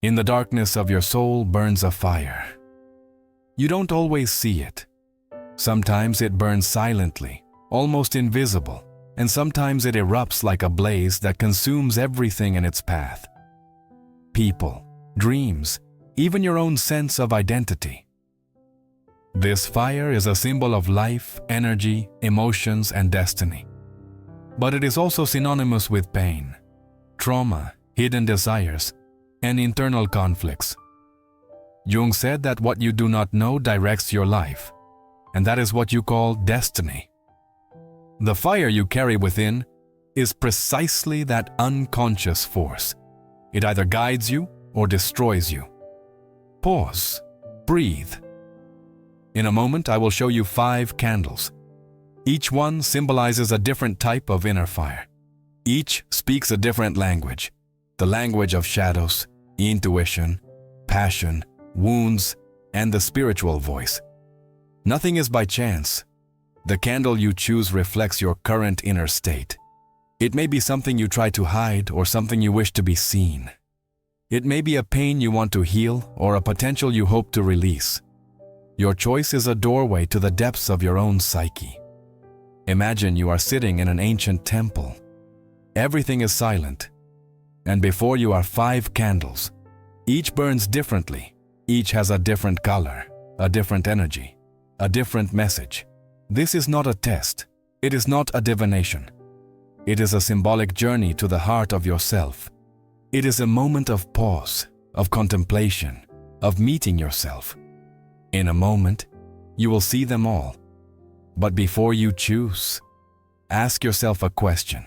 In the darkness of your soul burns a fire. You don't always see it. Sometimes it burns silently, almost invisible, and sometimes it erupts like a blaze that consumes everything in its path. People, dreams, even your own sense of identity. This fire is a symbol of life, energy, emotions, and destiny. But it is also synonymous with pain, trauma, hidden desires, and internal conflicts. Jung said that what you do not know directs your life, and that is what you call destiny. The fire you carry within is precisely that unconscious force. It either guides you or destroys you. Pause. Breathe. In a moment, I will show you 5 candles. Each one symbolizes a different type of inner fire. Each speaks a different language. The language of shadows, intuition, passion, wounds, and the spiritual voice. Nothing is by chance. The candle you choose reflects your current inner state. It may be something you try to hide or something you wish to be seen. It may be a pain you want to heal or a potential you hope to release. Your choice is a doorway to the depths of your own psyche. Imagine you are sitting in an ancient temple. Everything is silent, and before you are 5 candles. Each burns differently. Each has a different color, a different energy, a different message. This is not a test. It is not a divination. It is a symbolic journey to the heart of yourself. It is a moment of pause, of contemplation, of meeting yourself. In a moment, you will see them all. But before you choose, ask yourself a question.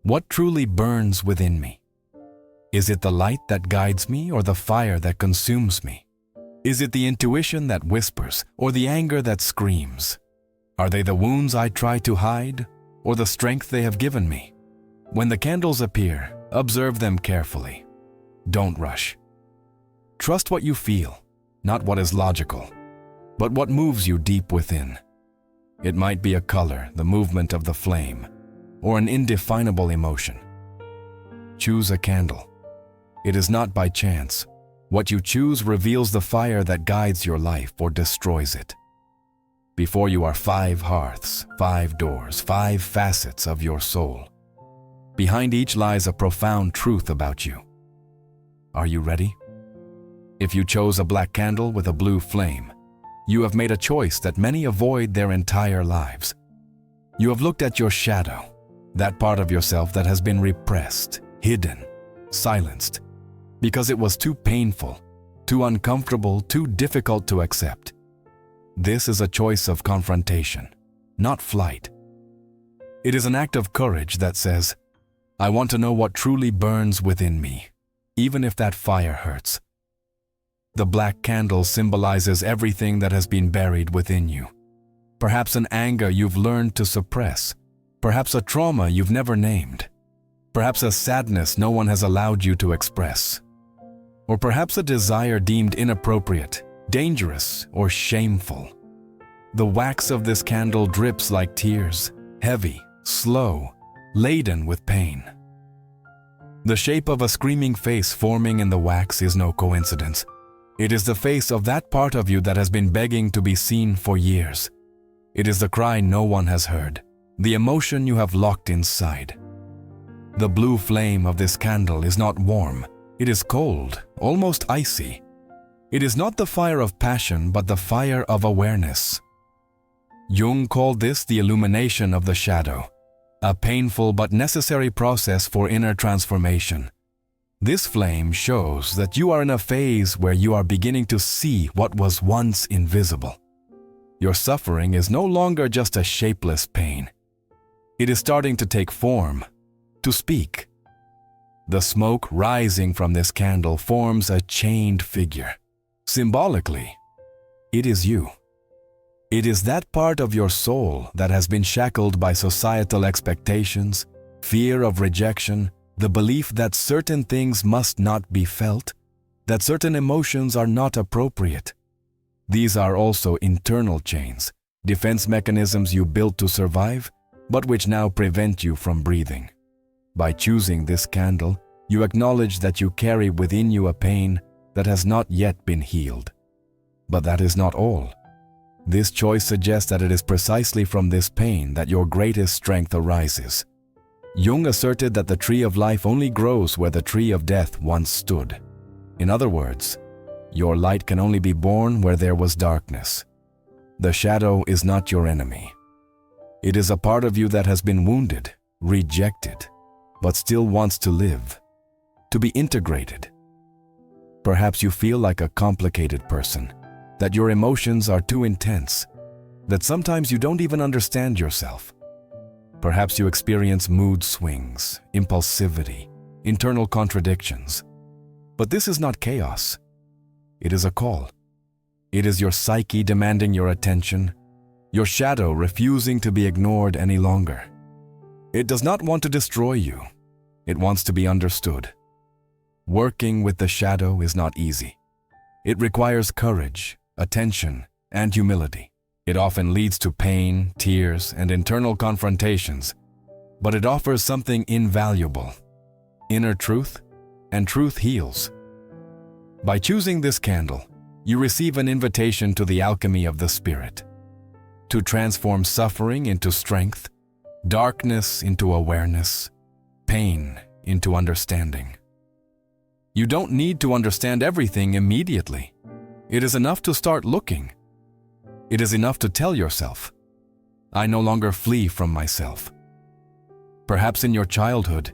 What truly burns within me? Is it the light that guides me or the fire that consumes me? Is it the intuition that whispers or the anger that screams? Are they the wounds I try to hide or the strength they have given me? When the candles appear, observe them carefully. Don't rush. Trust what you feel, not what is logical, but what moves you deep within. It might be a color, the movement of the flame, or an indefinable emotion. Choose a candle. It is not by chance. What you choose reveals the fire that guides your life or destroys it. Before you are 5 hearths, 5 doors, 5 facets of your soul. Behind each lies a profound truth about you. Are you ready? If you chose a black candle with a blue flame, you have made a choice that many avoid their entire lives. You have looked at your shadow, that part of yourself that has been repressed, hidden, silenced, because it was too painful, too uncomfortable, too difficult to accept. This is a choice of confrontation, not flight. It is an act of courage that says, I want to know what truly burns within me, even if that fire hurts. The black candle symbolizes everything that has been buried within you. Perhaps an anger you've learned to suppress. Perhaps a trauma you've never named. Perhaps a sadness no one has allowed you to express. Or perhaps a desire deemed inappropriate, dangerous, or shameful. The wax of this candle drips like tears, heavy, slow, laden with pain. The shape of a screaming face forming in the wax is no coincidence. It is the face of that part of you that has been begging to be seen for years. It is the cry no one has heard, the emotion you have locked inside. The blue flame of this candle is not warm. It is cold, almost icy. It is not the fire of passion, but the fire of awareness. Jung called this the illumination of the shadow, a painful but necessary process for inner transformation. This flame shows that you are in a phase where you are beginning to see what was once invisible. Your suffering is no longer just a shapeless pain. It is starting to take form, to speak. The smoke rising from this candle forms a chained figure. Symbolically, it is you. It is that part of your soul that has been shackled by societal expectations, fear of rejection, the belief that certain things must not be felt, that certain emotions are not appropriate. These are also internal chains, defense mechanisms you built to survive, but which now prevent you from breathing. By choosing this candle, You acknowledge that you carry within you a pain that has not yet been healed. But that is not all. This choice suggests that it is precisely from this pain that your greatest strength arises. Jung asserted that the tree of life only grows where the tree of death once stood. In other words, your light can only be born where there was darkness. The shadow is not your enemy. It is a part of you that has been wounded, rejected, but still wants to live, to be integrated. Perhaps you feel like a complicated person, that your emotions are too intense, that sometimes you don't even understand yourself. Perhaps you experience mood swings, impulsivity, internal contradictions. But this is not chaos. It is a call. It is your psyche demanding your attention, your shadow refusing to be ignored any longer. It does not want to destroy you. It wants to be understood. Working with the shadow is not easy. It requires courage, attention, and humility. It often leads to pain, tears, and internal confrontations, but it offers something invaluable: inner truth, and truth heals. By choosing this candle, you receive an invitation to the alchemy of the spirit, to transform suffering into strength, darkness into awareness, pain into understanding. You don't need to understand everything immediately. It is enough to start looking. It is enough to tell yourself, I no longer flee from myself. Perhaps in your childhood,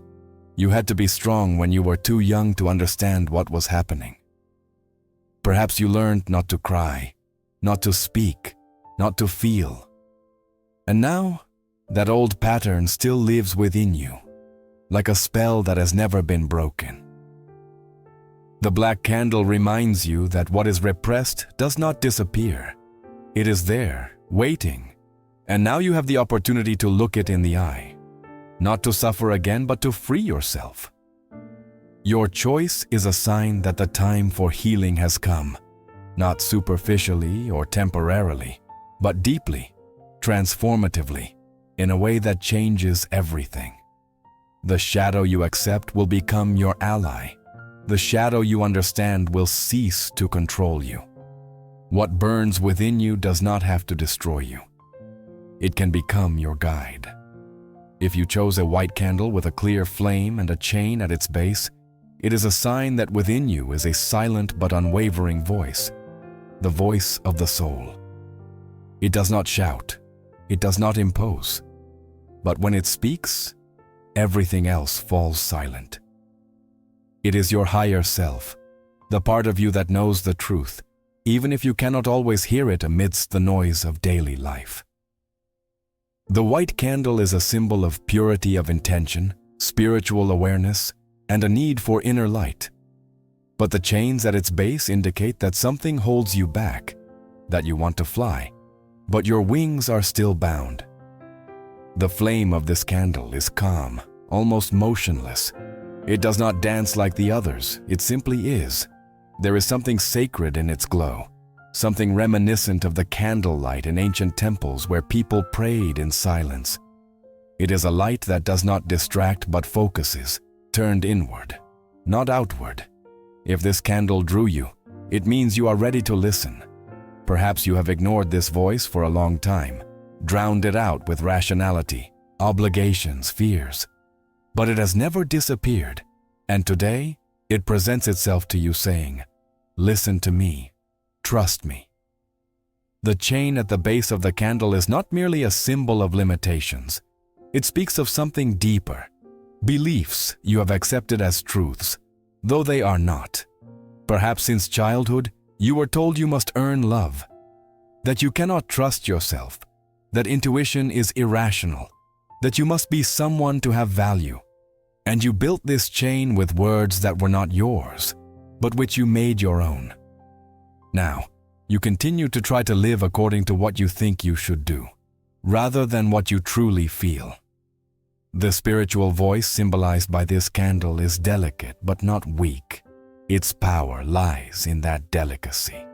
you had to be strong when you were too young to understand what was happening. Perhaps you learned not to cry, not to speak, not to feel. And now, that old pattern still lives within you, like a spell that has never been broken. The black candle reminds you that what is repressed does not disappear. It is there, waiting, and now you have the opportunity to look it in the eye, not to suffer again, but to free yourself. Your choice is a sign that the time for healing has come, not superficially or temporarily, but deeply, transformatively, in a way that changes everything. The shadow you accept will become your ally. The shadow you understand will cease to control you. What burns within you does not have to destroy you. It can become your guide. If you chose a white candle with a clear flame and a chain at its base, it is a sign that within you is a silent but unwavering voice, the voice of the soul. It does not shout, it does not impose, but when it speaks, everything else falls silent. It is your higher self, the part of you that knows the truth, even if you cannot always hear it amidst the noise of daily life. The white candle is a symbol of purity of intention, spiritual awareness, and a need for inner light. But the chains at its base indicate that something holds you back, that you want to fly, but your wings are still bound. The flame of this candle is calm, almost motionless. It does not dance like the others, it simply is. There is something sacred in its glow, something reminiscent of the candlelight in ancient temples where people prayed in silence. It is a light that does not distract but focuses, turned inward, not outward. If this candle drew you, it means you are ready to listen. Perhaps you have ignored this voice for a long time, drowned it out with rationality, obligations, fears. But it has never disappeared, and today it presents itself to you saying, "Listen to me, trust me." The chain at the base of the candle is not merely a symbol of limitations. It speaks of something deeper, beliefs you have accepted as truths, though they are not. Perhaps since childhood, you were told you must earn love, that you cannot trust yourself, that intuition is irrational, that you must be someone to have value. And you built this chain with words that were not yours, but which you made your own. Now, you continue to try to live according to what you think you should do, rather than what you truly feel. The spiritual voice symbolized by this candle is delicate but not weak. Its power lies in that delicacy.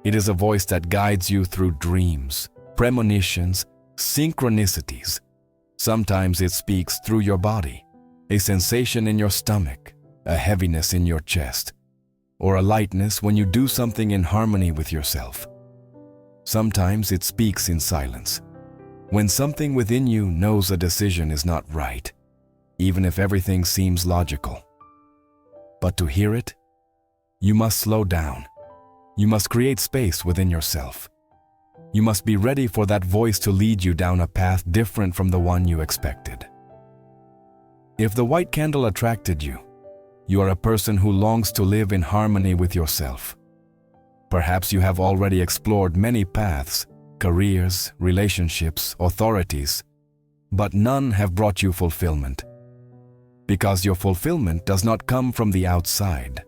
It is a voice that guides you through dreams, premonitions, synchronicities. Sometimes it speaks through your body, a sensation in your stomach, a heaviness in your chest, or a lightness when you do something in harmony with yourself. Sometimes it speaks in silence, when something within you knows a decision is not right, even if everything seems logical. But to hear it, you must slow down. You must create space within yourself. You must be ready for that voice to lead you down a path different from the one you expected. If the white candle attracted you, you are a person who longs to live in harmony with yourself. Perhaps you have already explored many paths, careers, relationships, authorities, but none have brought you fulfillment. Because your fulfillment does not come from the outside.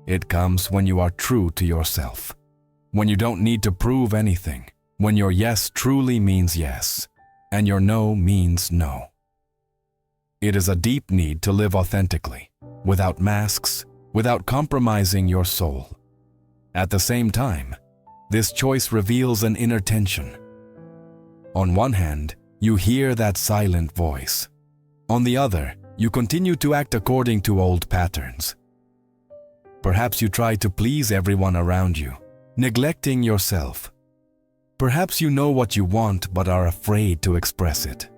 It comes when you are true to yourself. When you don't need to prove anything. When your yes truly means yes, and your no means no. It is a deep need to live authentically, without masks, without compromising your soul. At the same time, this choice reveals an inner tension. On one hand, you hear that silent voice. On the other, you continue to act according to old patterns. Perhaps you try to please everyone around you, neglecting yourself. Perhaps you know what you want but are afraid to express it.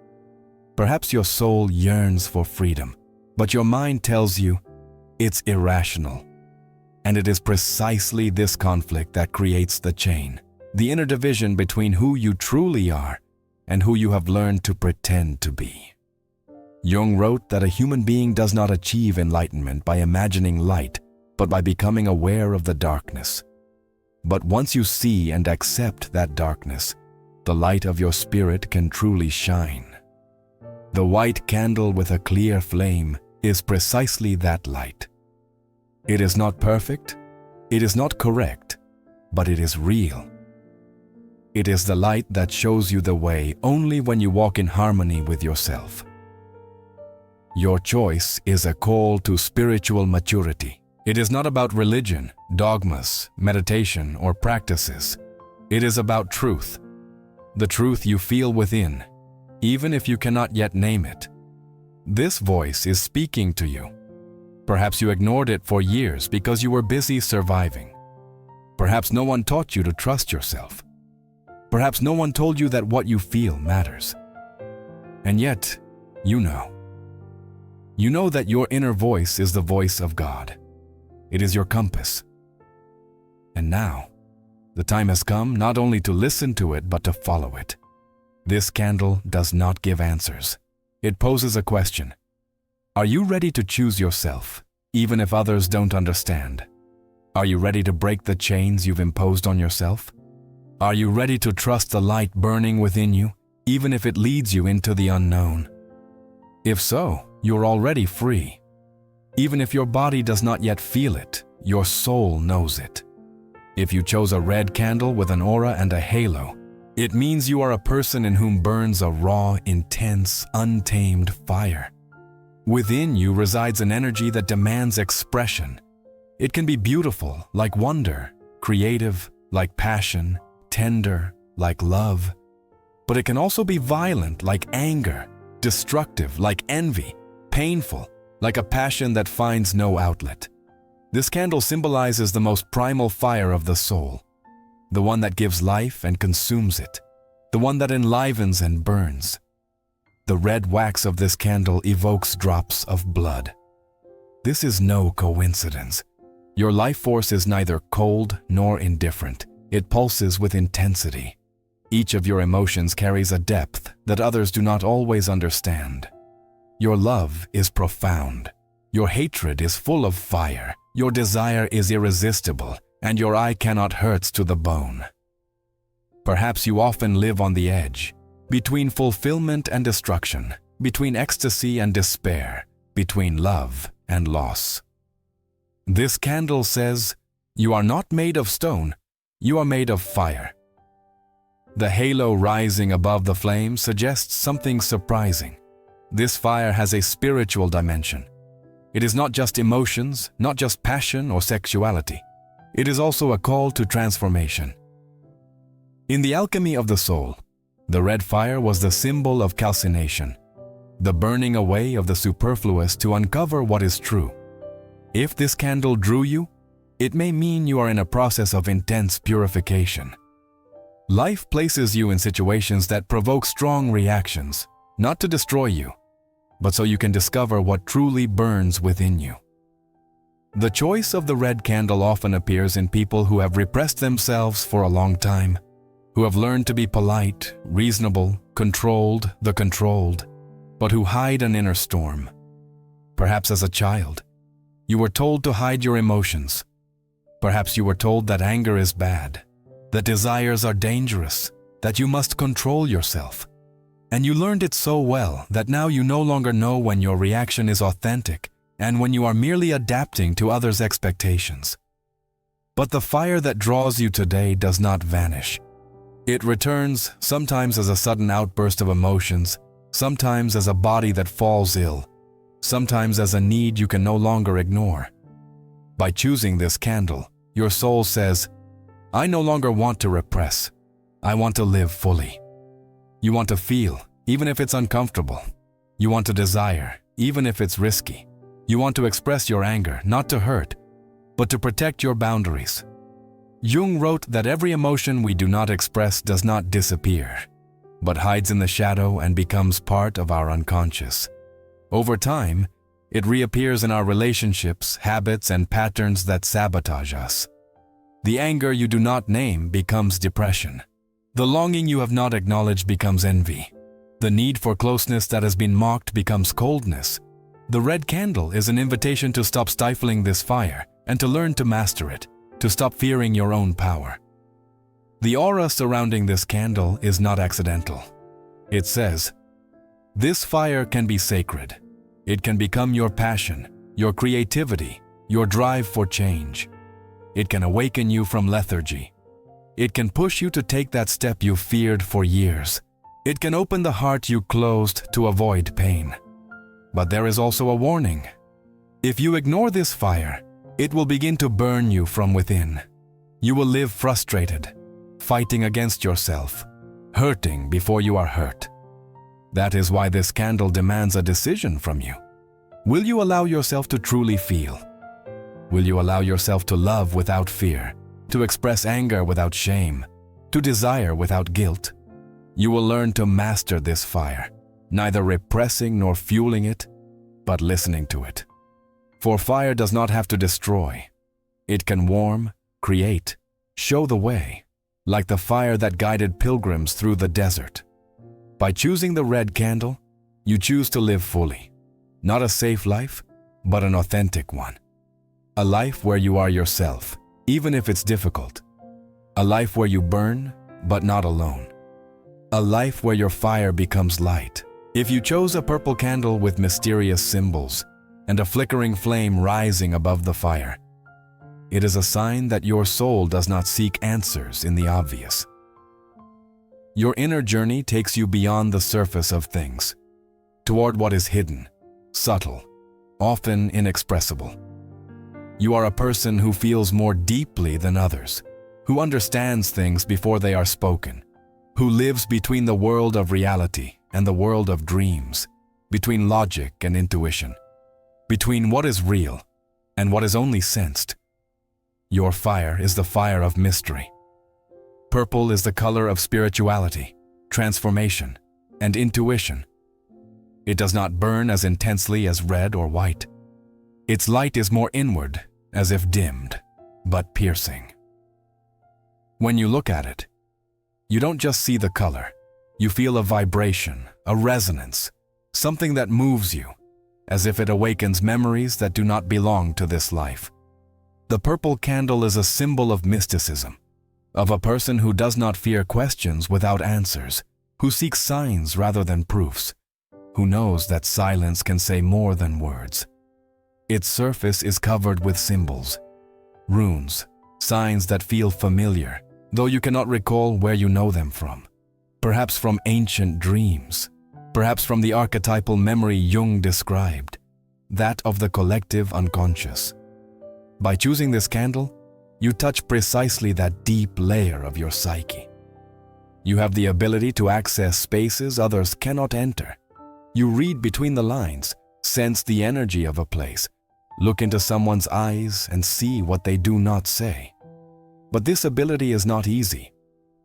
Perhaps your soul yearns for freedom, but your mind tells you it's irrational. And it is precisely this conflict that creates the chain, the inner division between who you truly are and who you have learned to pretend to be. Jung wrote that a human being does not achieve enlightenment by imagining light, but by becoming aware of the darkness. But once you see and accept that darkness, the light of your spirit can truly shine. The white candle with a clear flame is precisely that light. It is not perfect, it is not correct, but it is real. It is the light that shows you the way only when you walk in harmony with yourself. Your choice is a call to spiritual maturity. It is not about religion, dogmas, meditation, or practices. It is about truth. The truth you feel within, even if you cannot yet name it. This voice is speaking to you. Perhaps you ignored it for years because you were busy surviving. Perhaps no one taught you to trust yourself. Perhaps no one told you that what you feel matters. And yet, you know. You know that your inner voice is the voice of God. It is your compass. And now, the time has come not only to listen to it, but to follow it. This candle does not give answers. It poses a question. Are you ready to choose yourself, even if others don't understand? Are you ready to break the chains you've imposed on yourself? Are you ready to trust the light burning within you, even if it leads you into the unknown? If so, you're already free. Even if your body does not yet feel it, your soul knows it. If you chose a red candle with an aura and a halo, it means you are a person in whom burns a raw, intense, untamed fire. Within you resides an energy that demands expression. It can be beautiful, like wonder, creative, like passion, tender, like love. But it can also be violent, like anger, destructive, like envy, painful, like a passion that finds no outlet. This candle symbolizes the most primal fire of the soul, the one that gives life and consumes it, the one that enlivens and burns. The red wax of this candle evokes drops of blood. This is no coincidence. Your life force is neither cold nor indifferent. It pulses with intensity. Each of your emotions carries a depth that others do not always understand. Your love is profound. Your hatred is full of fire. Your desire is irresistible, and your eye cannot hurt to the bone. Perhaps you often live on the edge, between fulfillment and destruction, between ecstasy and despair, between love and loss. This candle says, you are not made of stone, you are made of fire. The halo rising above the flame suggests something surprising. This fire has a spiritual dimension. It is not just emotions, not just passion or sexuality. It is also a call to transformation. In the alchemy of the soul, the red fire was the symbol of calcination, the burning away of the superfluous to uncover what is true. If this candle drew you, it may mean you are in a process of intense purification. Life places you in situations that provoke strong reactions, not to destroy you, but so you can discover what truly burns within you. The choice of the red candle often appears in people who have repressed themselves for a long time, who have learned to be polite, reasonable, controlled, the controlled, but who hide an inner storm. Perhaps as a child, you were told to hide your emotions. Perhaps you were told that anger is bad, that desires are dangerous, that you must control yourself. And you learned it so well that now you no longer know when your reaction is authentic and when you are merely adapting to others' expectations. But the fire that draws you today does not vanish. It returns, sometimes as a sudden outburst of emotions, sometimes as a body that falls ill, sometimes as a need you can no longer ignore. By choosing this candle, your soul says, I no longer want to repress. I want to live fully. You want to feel, even if it's uncomfortable. You want to desire, even if it's risky. You want to express your anger, not to hurt, but to protect your boundaries. Jung wrote that every emotion we do not express does not disappear, but hides in the shadow and becomes part of our unconscious. Over time, it reappears in our relationships, habits, and patterns that sabotage us. The anger you do not name becomes depression. The longing you have not acknowledged becomes envy. The need for closeness that has been mocked becomes coldness. The red candle is an invitation to stop stifling this fire and to learn to master it, to stop fearing your own power. The aura surrounding this candle is not accidental. It says, this fire can be sacred. It can become your passion, your creativity, your drive for change. It can awaken you from lethargy. It can push you to take that step you feared for years. It can open the heart you closed to avoid pain. But there is also a warning. If you ignore this fire, it will begin to burn you from within. You will live frustrated, fighting against yourself, hurting before you are hurt. That is why this candle demands a decision from you. Will you allow yourself to truly feel? Will you allow yourself to love without fear, to express anger without shame, to desire without guilt? You will learn to master this fire, neither repressing nor fueling it, but listening to it. For fire does not have to destroy. It can warm, create, show the way, like the fire that guided pilgrims through the desert. By choosing the red candle, you choose to live fully. Not a safe life, but an authentic one. A life where you are yourself, even if it's difficult. A life where you burn, but not alone. A life where your fire becomes light. If you chose a purple candle with mysterious symbols and a flickering flame rising above the fire, it is a sign that your soul does not seek answers in the obvious. Your inner journey takes you beyond the surface of things, toward what is hidden, subtle, often inexpressible. You are a person who feels more deeply than others, who understands things before they are spoken, who lives between the world of reality and the world of dreams, between logic and intuition, between what is real and what is only sensed. Your fire is the fire of mystery. Purple is the color of spirituality, transformation, and intuition. It does not burn as intensely as red or white. Its light is more inward, as if dimmed, but piercing. When you look at it, you don't just see the color. You feel a vibration, a resonance, something that moves you, as if it awakens memories that do not belong to this life. The purple candle is a symbol of mysticism, of a person who does not fear questions without answers, who seeks signs rather than proofs, who knows that silence can say more than words. Its surface is covered with symbols, runes, signs that feel familiar, though you cannot recall where you know them from. Perhaps from ancient dreams, perhaps from the archetypal memory Jung described, that of the collective unconscious. By choosing this candle, you touch precisely that deep layer of your psyche. You have the ability to access spaces others cannot enter. You read between the lines, sense the energy of a place, look into someone's eyes and see what they do not say. But this ability is not easy.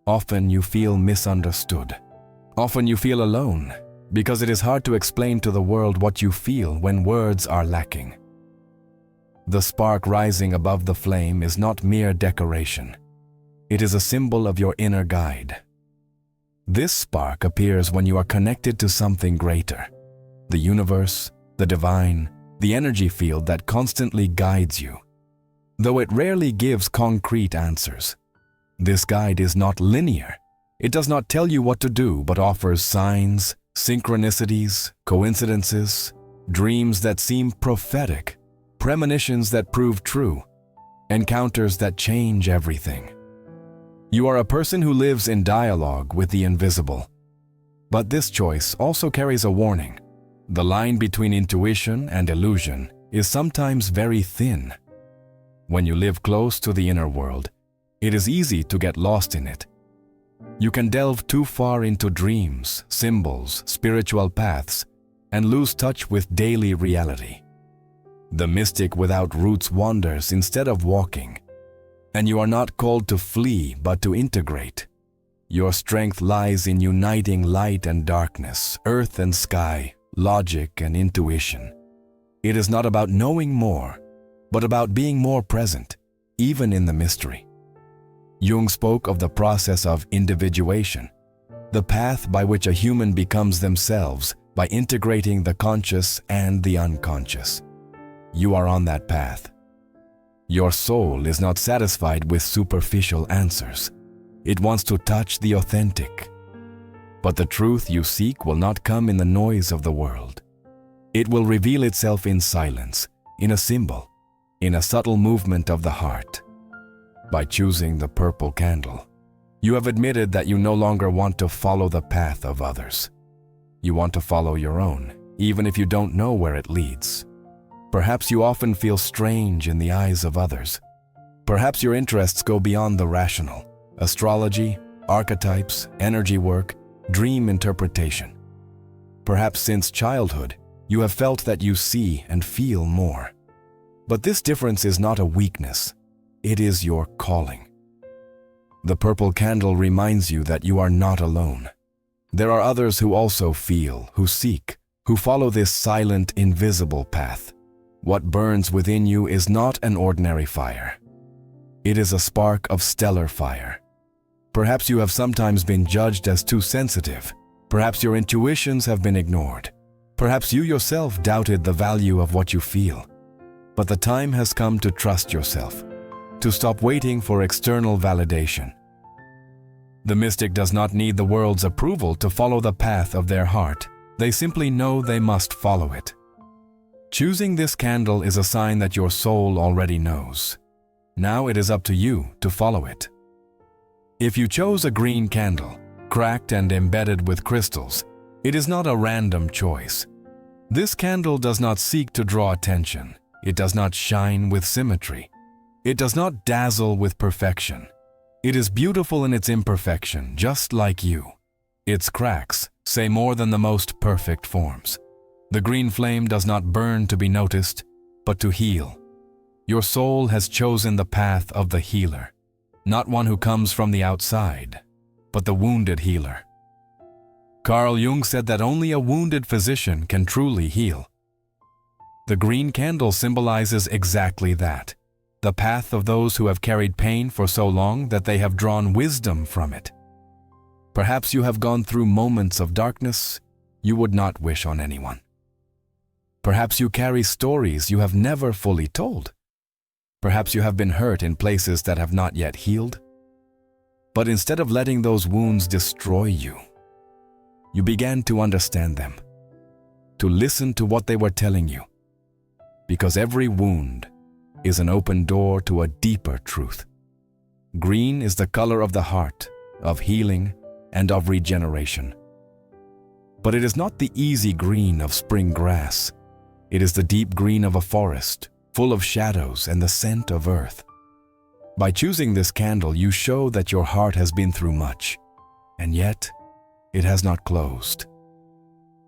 Often you feel misunderstood. Often you feel alone, because it is hard to explain to the world what you feel when words are lacking. The spark rising above the flame is not mere decoration. It is a symbol of your inner guide. This spark appears when you are connected to something greater, the universe, the divine, the energy field that constantly guides you. Though it rarely gives concrete answers, this guide is not linear. It does not tell you what to do, but offers signs, synchronicities, coincidences, dreams that seem prophetic, premonitions that prove true, encounters that change everything. You are a person who lives in dialogue with the invisible. But this choice also carries a warning. The line between intuition and illusion is sometimes very thin. When you live close to the inner world, it is easy to get lost in it. You can delve too far into dreams, symbols, spiritual paths, and lose touch with daily reality. The mystic without roots wanders instead of walking. And you are not called to flee, but to integrate. Your strength lies in uniting light and darkness, earth and sky, logic and intuition. It is not about knowing more, but about being more present, even in the mystery. Jung spoke of the process of individuation, the path by which a human becomes themselves by integrating the conscious and the unconscious. You are on that path. Your soul is not satisfied with superficial answers. It wants to touch the authentic. But the truth you seek will not come in the noise of the world. It will reveal itself in silence, in a symbol, in a subtle movement of the heart. By choosing the purple candle, you have admitted that you no longer want to follow the path of others. You want to follow your own, even if you don't know where it leads. Perhaps you often feel strange in the eyes of others. Perhaps your interests go beyond the rational. Astrology, archetypes, energy work, dream interpretation. Perhaps since childhood, you have felt that you see and feel more. But this difference is not a weakness. It is your calling. The purple candle reminds you that you are not alone. There are others who also feel, who seek, who follow this silent, invisible path. What burns within you is not an ordinary fire. It is a spark of stellar fire. Perhaps you have sometimes been judged as too sensitive. Perhaps your intuitions have been ignored. Perhaps you yourself doubted the value of what you feel. But the time has come to trust yourself, to stop waiting for external validation. The mystic does not need the world's approval to follow the path of their heart. They simply know they must follow it. Choosing this candle is a sign that your soul already knows. Now it is up to you to follow it. If you chose a green candle, cracked and embedded with crystals, it is not a random choice. This candle does not seek to draw attention. It does not shine with symmetry. It does not dazzle with perfection. It is beautiful in its imperfection, just like you. Its cracks say more than the most perfect forms. The green flame does not burn to be noticed, but to heal. Your soul has chosen the path of the healer, not one who comes from the outside, but the wounded healer. Carl Jung said that only a wounded physician can truly heal. The green candle symbolizes exactly that, the path of those who have carried pain for so long that they have drawn wisdom from it. Perhaps you have gone through moments of darkness you would not wish on anyone. Perhaps you carry stories you have never fully told. Perhaps you have been hurt in places that have not yet healed. But instead of letting those wounds destroy you, you began to understand them, to listen to what they were telling you. Because every wound is an open door to a deeper truth. Green is the color of the heart, of healing, and of regeneration. But it is not the easy green of spring grass. It is the deep green of a forest, full of shadows and the scent of earth. By choosing this candle, you show that your heart has been through much, and yet it has not closed.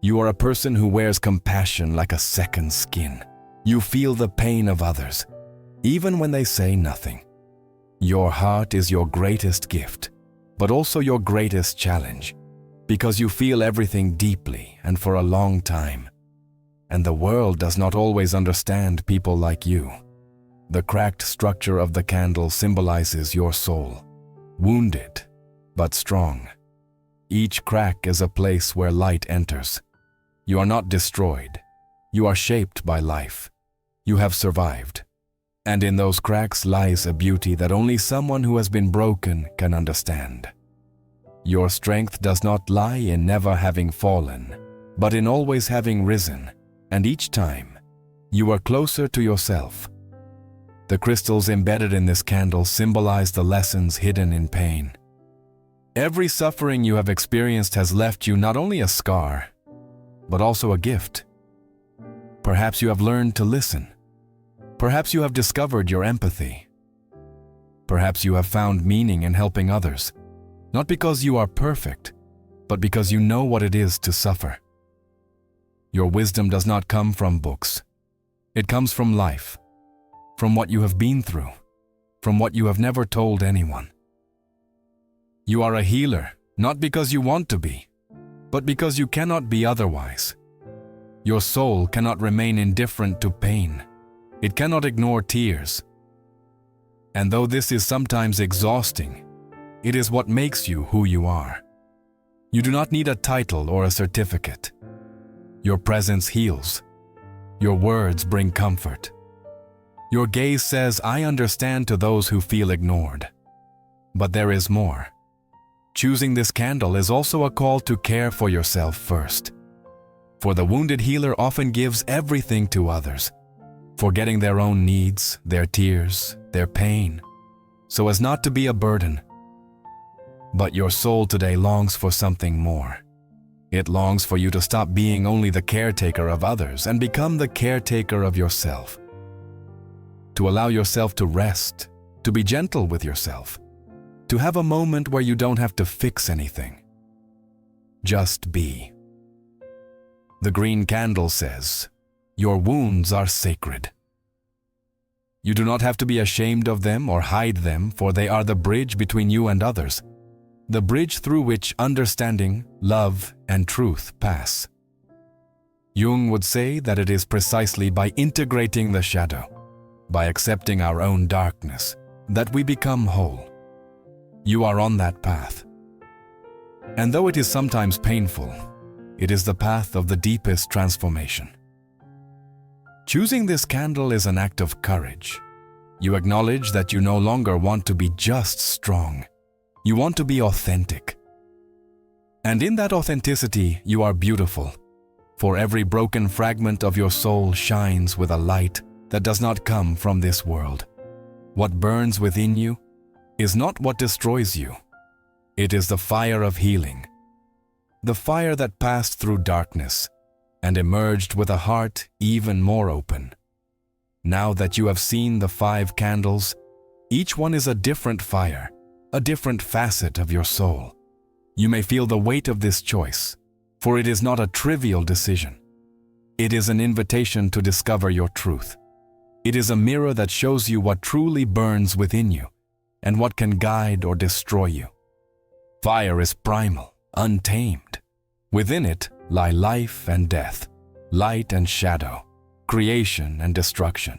You are a person who wears compassion like a second skin. You feel the pain of others, even when they say nothing. Your heart is your greatest gift, but also your greatest challenge, because you feel everything deeply and for a long time. And the world does not always understand people like you. The cracked structure of the candle symbolizes your soul, wounded but strong. Each crack is a place where light enters. You are not destroyed. You are shaped by life. You have survived. And in those cracks lies a beauty that only someone who has been broken can understand. Your strength does not lie in never having fallen, but in always having risen, and each time, you are closer to yourself. The crystals embedded in this candle symbolize the lessons hidden in pain. Every suffering you have experienced has left you not only a scar, but also a gift. Perhaps you have learned to listen. Perhaps you have discovered your empathy. Perhaps you have found meaning in helping others, not because you are perfect, but because you know what it is to suffer. Your wisdom does not come from books. It comes from life, from what you have been through, from what you have never told anyone. You are a healer, not because you want to be, but because you cannot be otherwise. Your soul cannot remain indifferent to pain. It cannot ignore tears. And though this is sometimes exhausting, it is what makes you who you are. You do not need a title or a certificate. Your presence heals. Your words bring comfort. Your gaze says, "I understand," to those who feel ignored. But there is more. Choosing this candle is also a call to care for yourself first. For the wounded healer often gives everything to others, forgetting their own needs, their tears, their pain, so as not to be a burden. But your soul today longs for something more. It longs for you to stop being only the caretaker of others and become the caretaker of yourself. To allow yourself to rest, to be gentle with yourself, to have a moment where you don't have to fix anything. Just be. The green candle says, "Your wounds are sacred." You do not have to be ashamed of them or hide them, for they are the bridge between you and others, the bridge through which understanding, love, and truth pass. Jung would say that it is precisely by integrating the shadow, by accepting our own darkness, that we become whole. You are on that path. And though it is sometimes painful, it is the path of the deepest transformation. Choosing this candle is an act of courage. You acknowledge that you no longer want to be just strong. You want to be authentic. And in that authenticity, you are beautiful, for every broken fragment of your soul shines with a light that does not come from this world. What burns within you is not what destroys you. It is the fire of healing, the fire that passed through darkness and emerged with a heart even more open. Now that you have seen the 5 candles, each one is a different fire, a different facet of your soul. You may feel the weight of this choice, for it is not a trivial decision. It is an invitation to discover your truth. It is a mirror that shows you what truly burns within you and what can guide or destroy you. Fire is primal, untamed. Within it lie life and death, light and shadow, creation and destruction.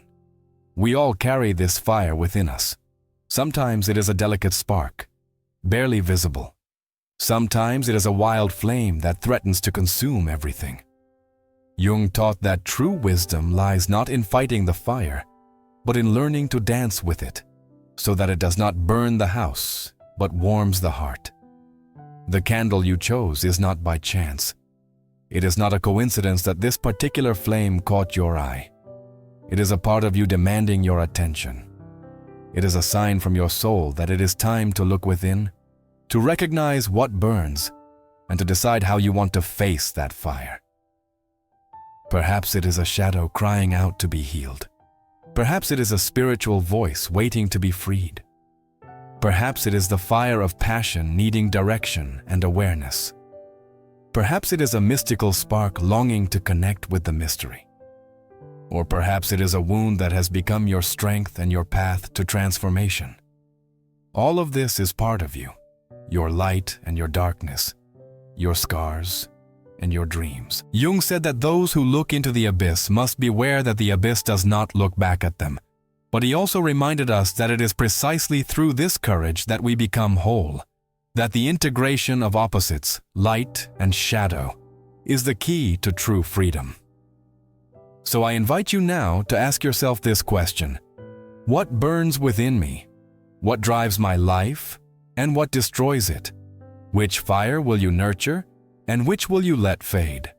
We all carry this fire within us. Sometimes it is a delicate spark, barely visible. Sometimes it is a wild flame that threatens to consume everything. Jung taught that true wisdom lies not in fighting the fire, but in learning to dance with it, so that it does not burn the house, but warms the heart. The candle you chose is not by chance. It is not a coincidence that this particular flame caught your eye. It is a part of you demanding your attention. It is a sign from your soul that it is time to look within, to recognize what burns, and to decide how you want to face that fire. Perhaps it is a shadow crying out to be healed. Perhaps it is a spiritual voice waiting to be freed. Perhaps it is the fire of passion needing direction and awareness. Perhaps it is a mystical spark longing to connect with the mystery. Or perhaps it is a wound that has become your strength and your path to transformation. All of this is part of you, your light and your darkness, your scars and your dreams. Jung said that those who look into the abyss must beware that the abyss does not look back at them. But he also reminded us that it is precisely through this courage that we become whole, that the integration of opposites, light and shadow, is the key to true freedom. So I invite you now to ask yourself this question: what burns within me? What drives my life? And what destroys it? Which fire will you nurture? And which will you let fade?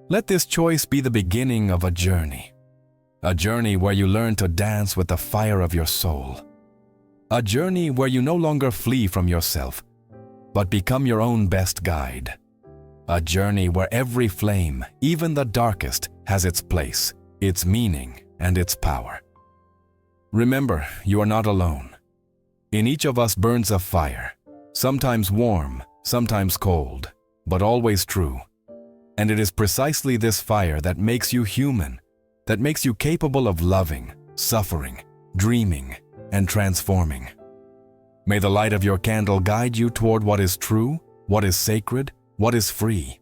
Let this choice be the beginning of a journey where you learn to dance with the fire of your soul. A journey where you no longer flee from yourself, but become your own best guide. A journey where every flame, even the darkest, has its place, its meaning, and its power. Remember, you are not alone. In each of us burns a fire, sometimes warm, sometimes cold, but always true. And it is precisely this fire that makes you human, that makes you capable of loving, suffering, dreaming, and transforming. May the light of your candle guide you toward what is true, what is sacred, what is free.